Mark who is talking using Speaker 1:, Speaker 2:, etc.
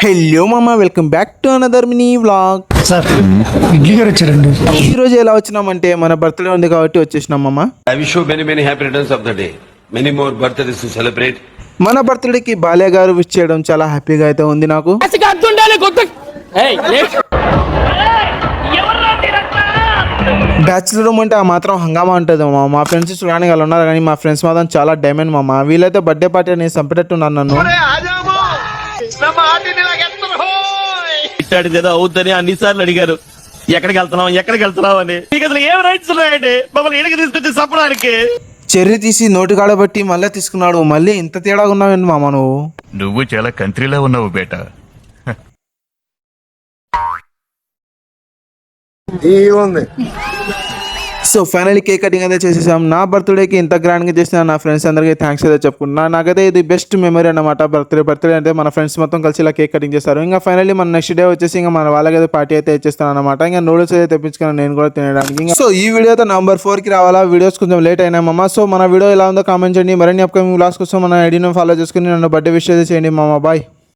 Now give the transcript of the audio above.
Speaker 1: Hello మామ, welcome back to another mini vlog.
Speaker 2: Sir idli గారు వచ్చారండి.
Speaker 1: ఈ రోజు ఎలా వచ్చినామంటే మన బర్త్డే ఉంది కాబట్టి వచ్చేసినాం మామ.
Speaker 3: I wish you many happy returns of the day. Many more birthdays to celebrate.
Speaker 1: మన బర్త్డేకి బాలయ్య గారు విష్ చేయడం చాలా హ్యాపీగా అయితే ఉంది నాకు. బ్యాచులర్ రూమ్ అంటే ఆ మాత్రం హంగామా ఉంటుంది మామ. మా ఫ్రెండ్స్ చూడడానికి వాళ్ళు ఉన్నారు కానీ మా ఫ్రెండ్స్ మాత్రం చాలా డైమండ్ మామ. వీళ్ళైతే బర్త్డే పార్టీ అని చంపేటట్టున్నారు నన్ను.
Speaker 4: ఏదో అవుద్దని అన్నిసార్లు అడిగారు, ఎక్కడికి వెళ్తున్నావు అని. మీకు అసలు ఏం రైట్స్ ఉన్నాయండి మమ్మల్ని ఇక్కడికి తీసుకొచ్చి చంపడానికి?
Speaker 1: చెర్రీ తీసి నోటి కాడబట్టి మళ్ళీ తీసుకున్నాడు. మళ్ళీ ఇంత తేడాగా ఉన్నావేంటి మామ నువ్వు?
Speaker 5: నువ్వు చాలా కంట్రీలో ఉన్నావు బేటా.
Speaker 1: సో ఫైనల్లీ కేక్ కటింగ్ అయితే చేసేసాం. నా బర్త్డేకి ఇంత గ్రాండ్గా చేసిన నా ఫ్రెండ్స్ అందరికీ థ్యాంక్స్ అయితే చెప్పుకుంటున్నా. నాకైతే ఇది బెస్ట్ మెమరీ అన్నమాట. బర్త్డే అంటే మన ఫ్రెండ్స్ మొత్తం కలిసి ఇలా కేక్ కటింగ్ చేస్తారు. ఇంకా ఫైనల్లీ మన నెక్స్ట్ డే వచ్చేసి ఇంకా మన వాళ్ళకైతే పార్టీ అయితే ఇచ్చేస్తాను అనమాట. ఇంకా నూడిల్స్ అయితే తెప్పించుకున్నాను నేను కూడా తినడానికి. సో ఈ వీడియో అయితే November 4కి రావాలా. వీడియోస్ కొంచెం లేట్ అయినా మామ. సో మన వీడియో ఎలా ఉందో కామెంట్ చేయండి. మరిన్ని అప్కమింగ్ వ్లాగ్స్ కోసం మన ఐడిని ఫాలో చేసుకుని నన్ను బర్త్డే విష్ అయితే చేయండి మామ. బాయ్.